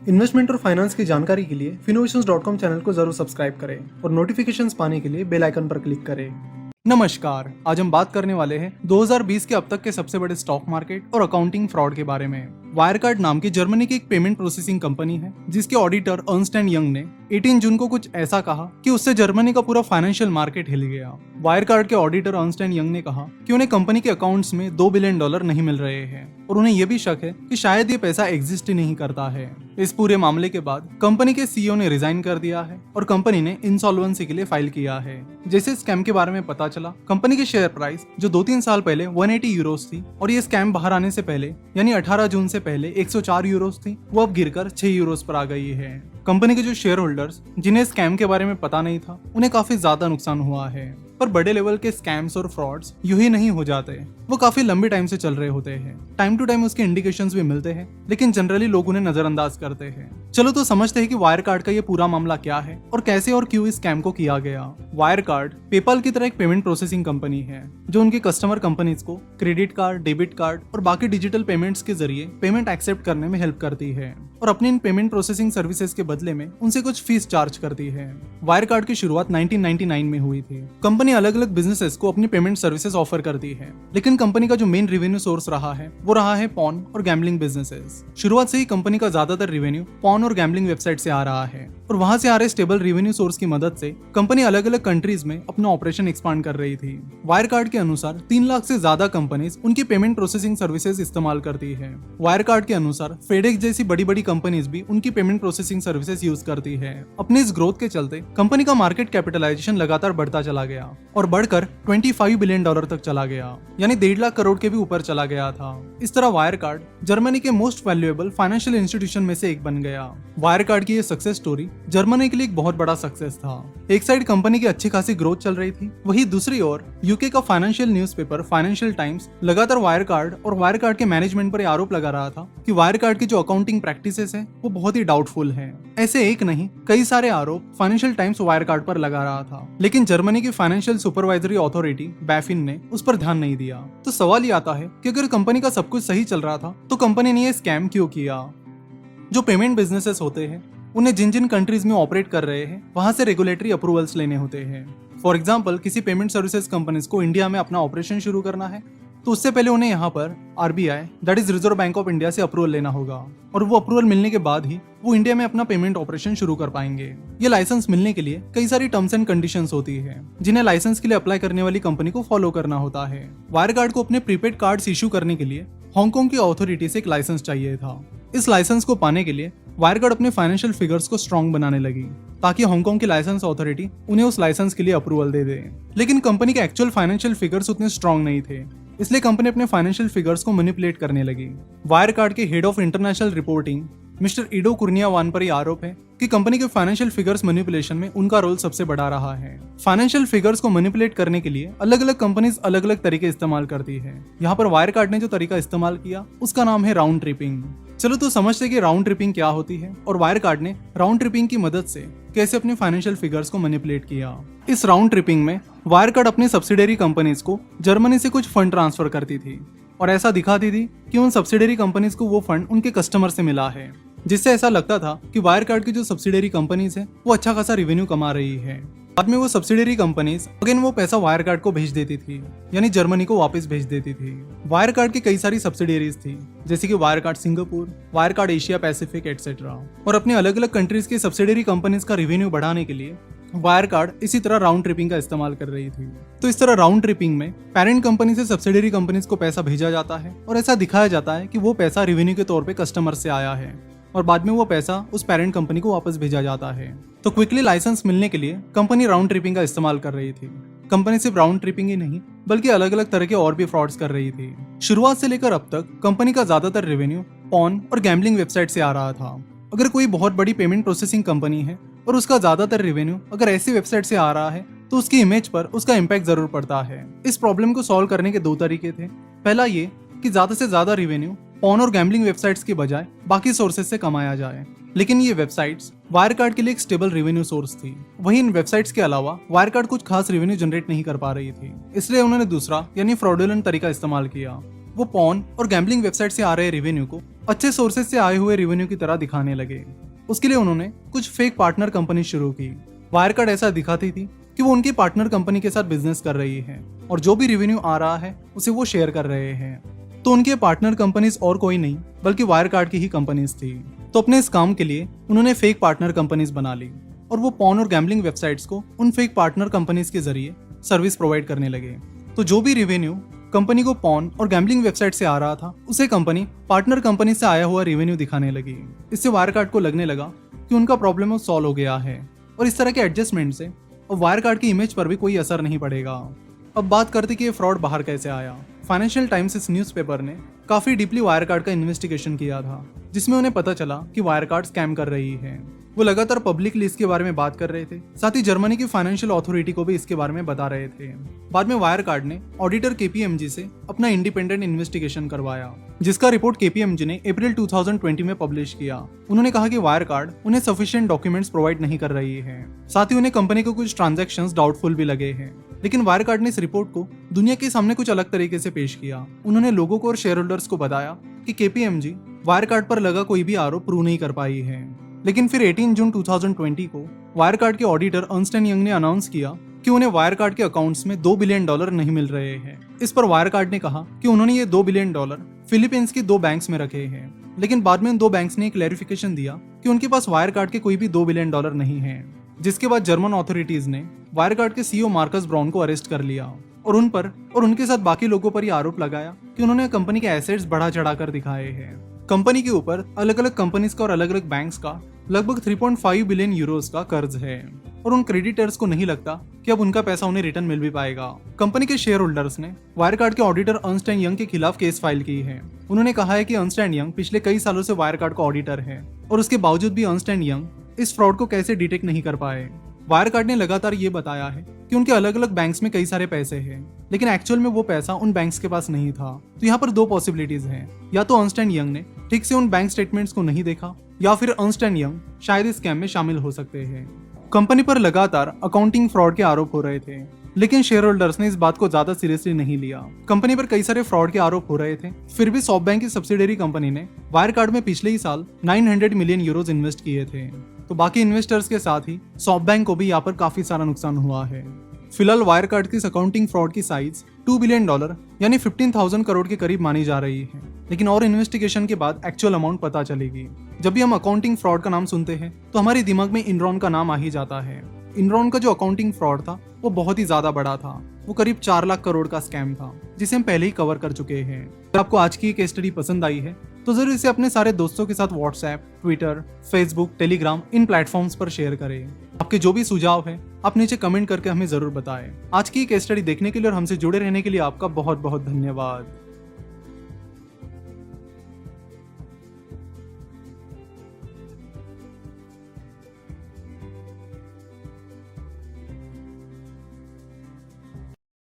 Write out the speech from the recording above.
Investment और finance की जानकारी के लिए Finnovations.com चैनल को जरूर सब्सक्राइब करें और नोटिफिकेशंस पाने के लिए बेल आइकन पर क्लिक करें। नमस्कार, आज हम बात करने वाले हैं 2020 के अब तक के सबसे बड़े स्टॉक मार्केट और अकाउंटिंग फ्रॉड के बारे में। वायरकार्ड नाम की जर्मनी की एक पेमेंट प्रोसेसिंग कंपनी है जिसके ऑडिटर अर्नस्ट एंड यंग ने 18 जून को कुछ ऐसा कहा कि उससे जर्मनी का पूरा फाइनेंशियल मार्केट हिल गया। वायरकार्ड के ऑडिटर अर्नस्ट एंड यंग ने कहा कि उन्हें कंपनी के अकाउंट्स में $2 बिलियन नहीं मिल रहे हैं और उन्हें यह भी शक है कि शायद ये पैसा एग्जिस्ट ही नहीं करता है। इस पूरे मामले के बाद कंपनी के सीईओ ने रिजाइन कर दिया है और कंपनी ने इंसॉल्वेंसी के लिए फाइल किया है। जैसे स्कैम के बारे में पता चला, कंपनी की शेयर प्राइस जो 2-3 साल पहले 180 यूरोस थी और ये स्कैम बाहर आने से पहले यानी 18 जून से पहले 104 यूरोस थी, वो अब गिरकर 6 यूरोस पर आ गई है। कंपनी के जो शेयर होल्डर्स जिन्हें स्कैम के बारे में पता नहीं था, उन्हें काफी ज्यादा नुकसान हुआ है। पर बड़े लेवल के स्कैम्स और फ्रॉड्स यूं ही नहीं हो जाते, वो काफी लंबे टाइम से चल रहे होते हैं। टाइम टू टाइम उसके इंडिकेशंस भी मिलते हैं, लेकिन जनरली लोग उन्हें नजरअंदाज करते हैं। चलो तो समझते हैं कि वायरकार्ड का ये पूरा मामला क्या है और कैसे और क्यों इस स्कैम को किया गया। वायरकार्ड पेपाल की तरह एक पेमेंट प्रोसेसिंग कंपनी है जो उनके कस्टमर कंपनीज को क्रेडिट कार्ड, डेबिट कार्ड और बाकी डिजिटल पेमेंट्स के जरिए पेमेंट एक्सेप्ट करने में हेल्प करती है और अपनी इन पेमेंट प्रोसेसिंग सर्विसेज के बदले में उनसे कुछ फीस चार्ज करती है। वायरकार्ड की शुरुआत 1999 में हुई थी। कंपनी अलग अलग बिजनेसेस को अपनी पेमेंट सर्विसेज ऑफर करती है, लेकिन कंपनी का जो मेन रेवेन्यू सोर्स रहा है वो रहा है पॉन और गैम्बलिंग बिजनेसेस। शुरुआत से ही कंपनी का ज्यादातर रेवेन्यू पॉन और गैम्बलिंग वेबसाइट से आ रहा है और वहां से आ रहे स्टेबल रेवेन्यू सोर्स की मदद से कंपनी अलग अलग कंट्रीज में अपना ऑपरेशन एक्सपांड कर रही थी। वायरकार्ड के अनुसार 3 लाख से ज्यादा कंपनीज उनकी पेमेंट प्रोसेसिंग सर्विसेज इस्तेमाल करती है। वायरकार्ड के अनुसार फेडेक्स जैसी बड़ी बड़ी कंपनीज भी उनकी पेमेंट प्रोसेसिंग सर्विसेज यूज करती है। अपने इस ग्रोथ के चलते कंपनी का मार्केट कैपिटलाइजेशन लगातार बढ़ता चला गया और बढ़कर $25 बिलियन तक चला गया, यानी 1.5 लाख करोड़ के भी ऊपर चला गया था। इस तरह वायरकार्ड जर्मनी के मोस्ट वैल्यूएबल फाइनेंशियल इंस्टीट्यूशन में से एक बन गया। वायरकार्ड की ये सक्सेस स्टोरी जर्मनी के लिए एक बहुत बड़ा सक्सेस था। एक साइड कंपनी की अच्छी खासी ग्रोथ चल रही थी, वहीं दूसरी ओर यूके का फाइनेंशियल न्यूज़पेपर फाइनेंशियल टाइम्स लगातार वायरकार्ड और वायरकार्ड के मैनेजमेंट पर आरोप लगा रहा था कि वायरकार्ड की जो अकाउंटिंग प्रैक्टिसेस है वो बहुत ही डाउटफुल है। ऐसे एक नहीं कई सारे आरोप फाइनेंशियल टाइम्स वायरकार्ड पर लगा रहा था, लेकिन जर्मनी की फाइनेंशियल सुपरवाइजरी अथॉरिटी बैफिन ने उस पर ध्यान नहीं दिया। तो सवाल ये आता है कि अगर कंपनी का सब कुछ सही चल रहा था तो कंपनी ने ये स्कैम क्यों किया। जो पेमेंट बिजनेसेस होते हैं उन्हें जिन जिन कंट्रीज में ऑपरेट कर रहे हैं वहां से रेगुलेटरी अप्रूवल्स लेने होते हैं। फॉर एग्जांपल, किसी पेमेंट सर्विसेज कंपनीज को इंडिया में अपना ऑपरेशन शुरू करना है तो उससे पहले उन्हें यहाँ पर RBI that is reserve bank of India से अप्रूवल लेना होगा और वो अप्रूवल मिलने के बाद ही वो इंडिया में अपना पेमेंट ऑपरेशन शुरू कर पाएंगे। ये लाइसेंस मिलने के लिए कई सारी टर्म्स एंड कंडीशंस होती है जिन्हें लाइसेंस के लिए अप्लाई करने वाली कंपनी को फॉलो करना होता है। वायरकार्ड को अपने प्रीपेड कार्ड्स इशू करने के लिए हांगकांग की अथॉरिटी से एक लाइसेंस चाहिए था। इस लाइसेंस को पाने के लिए वायरकार्ड अपने फाइनेंशियल फिगर्स को स्ट्रॉन्ग बनाने लगी ताकि हांगकांग की लाइसेंस अथॉरिटी उन्हें उस लाइसेंस के लिए अप्रूवल दे दे। लेकिन कंपनी के एक्चुअल फाइनेंशियल फिगर्स उतने स्ट्रॉन्ग नहीं थे, इसलिए कंपनी अपने फाइनेंशियल फिगर्स को मैनिपुलेट करने लगी। वायरकार्ड के head of international reporting mister Ido Kurniawan पर यह आरोप है कि कंपनी के फाइनेंशियल फिगर्स मैनिपुलेशन में उनका रोल सबसे बड़ा रहा है। फाइनेंशियल फिगर्स को मैनिपुलेट करने के लिए अलग अलग कंपनीज अलग अलग तरीके इस्तेमाल करती है। यहाँ पर वायरकार्ड ने जो तरीका इस्तेमाल किया उसका नाम है राउंड ट्रिपिंग। चलो तो समझते कि राउंड ट्रिपिंग क्या होती है और वायरकार्ड ने राउंड ट्रिपिंग की मदद से कैसे अपने फाइनेंशियल फिगर्स को मैनिपुलेट किया। इस राउंड ट्रिपिंग में वायरकार्ड अपनी सब्सिडरी कंपनीज को जर्मनी से कुछ फंड ट्रांसफर करती थी और ऐसा दिखाती थी कि उन सब्सिडरी कंपनीज को वो फंड उनके कस्टमर से मिला है, जिससे ऐसा लगता था कि वायरकार्ड की जो सब्सिडरी कंपनीज है वो अच्छा खासा रेवेन्यू कमा रही है। बाद में वो सब्सिडरी कंपनीज अगेन वो पैसा वायरकार्ड को भेज देती थी, यानी जर्मनी को वापस भेज देती थी। वायरकार्ड की कई सारी सब्सिडरीज थी जैसे कि Wirecard Singapore, Wirecard Asia Pacific etcetera, और अपनी अलग अलग कंट्रीज की सब्सिडरी कंपनीज का रेवेन्यू बढ़ाने के लिए वायरकार्ड इसी तरह राउंड ट्रिपिंग का इस्तेमाल कर रही थी। तो इस तरह राउंड ट्रिपिंग में पेरेंट कंपनी से सब्सिडरी कंपनीज को पैसा भेजा जाता है और ऐसा दिखाया जाता है कि वो पैसा रेवेन्यू के तौर पे कस्टमर से आया है और बाद में वो पैसा उस पेरेंट कंपनी को वापस भेजा जाता है। तो क्विकली लाइसेंस मिलने के लिए कंपनी राउंड ट्रिपिंग का इस्तेमाल कर रही थी। कंपनी सिर्फ राउंड ट्रिपिंग ही नहीं बल्कि अलग अलग तरह के और भी फ्रॉड्स कर रही थी। शुरुआत से लेकर अब तक कंपनी का ज्यादातर रेवेन्यू पॉन और गैम्बलिंग वेबसाइट से आ रहा था। अगर कोई बहुत बड़ी पेमेंट प्रोसेसिंग कंपनी है और उसका ज्यादातर रेवेन्यू अगर ऐसी वेबसाइट से आ रहा है तो उसकी इमेज पर उसका इम्पैक्ट जरूर पड़ता है। इस प्रॉब्लम को सॉल्व करने के 2 तरीके थे। पहला ये कि ज्यादा से ज्यादा रेवेन्यू पॉन और गैम्बलिंग वेबसाइट्स के बजाय बाकी सोर्सेज से कमाया जाए, लेकिन ये वेबसाइट्स वायरकार्ड के लिए एक स्टेबल रेवेन्यू सोर्स थी। वहीं इन वेबसाइट्स के अलावा वायरकार्ड कुछ खास रेवेन्यू जनरेट नहीं कर पा रही थी, इसलिए उन्होंने दूसरा यानी फ्रॉडुलेंट तरीका इस्तेमाल किया। वो पॉन और गैम्बलिंग वेबसाइट से आ रहे रेवेन्यू को अच्छे सोर्सेज से आए हुए रेवेन्यू की तरह दिखाने लगे। उसके लिए उन्होंने कुछ फेक पार्टनर कंपनी शुरू की। वायरकार्ड ऐसा दिखाती थी कि वो उनकी पार्टनर कंपनी के साथ बिजनेस कर रही है और जो भी रेवेन्यू आ रहा है उसे वो शेयर कर रहे हैं। तो उनके पार्टनर कंपनीज और कोई नहीं बल्कि वायरकार्ड की ही कंपनीज थी। तो अपने इस काम के लिए उन्होंने फेक पार्टनर कंपनीज बना ली और वो पॉर्न और गैम्बलिंग वेबसाइट्स को उन फेक पार्टनर कंपनीज के जरिए सर्विस प्रोवाइड करने लगे। तो जो भी रेवेन्यू कंपनी को पॉर्न और गैम्बलिंग वेबसाइट से आ रहा था उसे कंपनी पार्टनर कंपनी से आया हुआ रेवेन्यू दिखाने लगी। इससे वायरकार्ड को लगने लगा कि उनका प्रॉब्लम सॉल्व हो गया है और इस तरह के एडजस्टमेंट से और वायरकार्ड की इमेज पर भी कोई असर नहीं पड़ेगा। अब बात करते कि ये फ्रॉड बाहर कैसे आया। फाइनेंशियल टाइम्स इस न्यूज़पेपर ने काफी डीपली वायरकार्ड का इन्वेस्टिगेशन किया था, जिसमें उन्हें पता चला कि वायरकार्ड स्कैम कर रही है। वो लगातार पब्लिकली इसके बारे में बात कर रहे थे, साथ ही जर्मनी की फाइनेंशियल अथॉरिटी को भी इसके बारे में बता रहे थे। बाद में वायरकार्ड ने ऑडिटर केपीएमजी से अपना इंडिपेंडेंट इन्वेस्टिगेशन करवाया, जिसका रिपोर्ट केपीएमजी ने अप्रैल 2020 में पब्लिश किया। उन्होंने कहा कि वायरकार्ड उन्हें सफिशिएंट डॉक्यूमेंट्स प्रोवाइड नहीं कर रही है, साथ ही उन्हें कंपनी को कुछ ट्रांजैक्शंस डाउटफुल भी लगे हैं। लेकिन वायरकार्ड ने इस रिपोर्ट को दुनिया के सामने कुछ अलग तरीके से पेश किया। उन्होंने लोगों को और शेयर होल्डर्स को बताया कि केपीएमजी वायरकार्ड पर लगा कोई भी आरोप प्रूव नहीं कर पाई है। लेकिन फिर 18 जून 2020 को वायरकार्ड के ऑडिटर अर्नस्ट एंड यंग ने अनाउंस किया कि उन्हें वायरकार्ड के अकाउंट्स में $2 बिलियन नहीं मिल रहे हैं। इस पर वायरकार्ड ने कहा कि उन्होंने ये $2 बिलियन फिलीपींस के 2 बैंक्स में रखे हैं। लेकिन बाद में उन 2 बैंक्स ने क्लैरिफिकेशन दिया कि उनके पास वायरकार्ड के कोई भी $2 बिलियन नहीं है। जिसके बाद जर्मन अथॉरिटीज ने वायरकार्ड के सीईओ मार्कस ब्राउन को अरेस्ट कर लिया और उन पर और उनके साथ बाकी लोगों पर यह आरोप लगाया कि उन्होंने कंपनी के एसेट्स बढ़ा चढ़ाकर दिखाए हैं। कंपनी के ऊपर अलग अलग कंपनीज का और अलग अलग बैंक्स का लगभग 3.5 बिलियन यूरोस का कर्ज है और उन क्रेडिटर्स को नहीं लगता कि अब उनका पैसा उन्हें रिटर्न मिल भी पाएगा। कंपनी के शेयर होल्डर्स ने वायरकार्ड के ऑडिटर अर्नस्ट एंड यंग के खिलाफ केस फाइल की है। उन्होंने कहा है कि अर्नस्ट एंड यंग पिछले कई सालों से वायरकार्ड का ऑडिटर है और उसके बावजूद भी अर्नस्ट एंड यंग इस फ्रॉड को कैसे डिटेक्ट नहीं कर पाए। वायरकार्ड ने लगातार ये बताया है कि उनके अलग अलग बैंक्स में कई सारे पैसे हैं, लेकिन एक्चुअल में वो पैसा उन बैंक्स के पास नहीं था। तो यहाँ पर 2 पॉसिबिलिटीज हैं, या तो अर्नस्ट एंड यंग ने ठीक से उन बैंक स्टेटमेंट्स को नहीं देखा या फिर अर्नस्ट एंड यंग शायद इस स्कैम में शामिल हो सकते हैं। कंपनी पर लगातार अकाउंटिंग फ्रॉड के आरोप हो रहे थे, लेकिन शेयर होल्डर्स ने इस बात को ज्यादा सीरियसली नहीं लिया। कंपनी पर कई सारे फ्रॉड के आरोप हो रहे थे, फिर भी सॉफ्टबैंक की सब्सिडियरी कंपनी ने वायरकार्ड में पिछले ही साल 900 मिलियन यूरोज इन्वेस्ट किए थे। तो बाकी इन्वेस्टर्स के साथ ही सॉफ्टबैंक को भी यहाँ पर काफी सारा नुकसान हुआ है। फिलहाल वायरकार्ड की अकाउंटिंग फ्रॉड की साइज $2 बिलियन यानी 15,000 करोड़ के करीब मानी जा रही है, लेकिन और इन्वेस्टिगेशन के बाद एक्चुअल अमाउंट पता चलेगी। जब भी हम अकाउंटिंग फ्रॉड का नाम सुनते हैं तो हमारे दिमाग में इनरॉन का नाम आ ही जाता है। इनरॉन का जो अकाउंटिंग फ्रॉड था वो बहुत ही ज्यादा बड़ा था, वो करीब 4 लाख करोड़ का स्कैम था, जिसे हम पहले ही कवर कर चुके हैं। अगर आपको आज की केस स्टडी पसंद आई है तो जरूर इसे अपने सारे दोस्तों के साथ व्हाट्सएप, ट्विटर, फेसबुक, टेलीग्राम इन प्लेटफॉर्म्स पर शेयर करें। आपके जो भी सुझाव है आप नीचे कमेंट करके हमें जरूर बताएं। आज की केस स्टडी देखने के लिए और हमसे जुड़े रहने के लिए आपका बहुत बहुत धन्यवाद।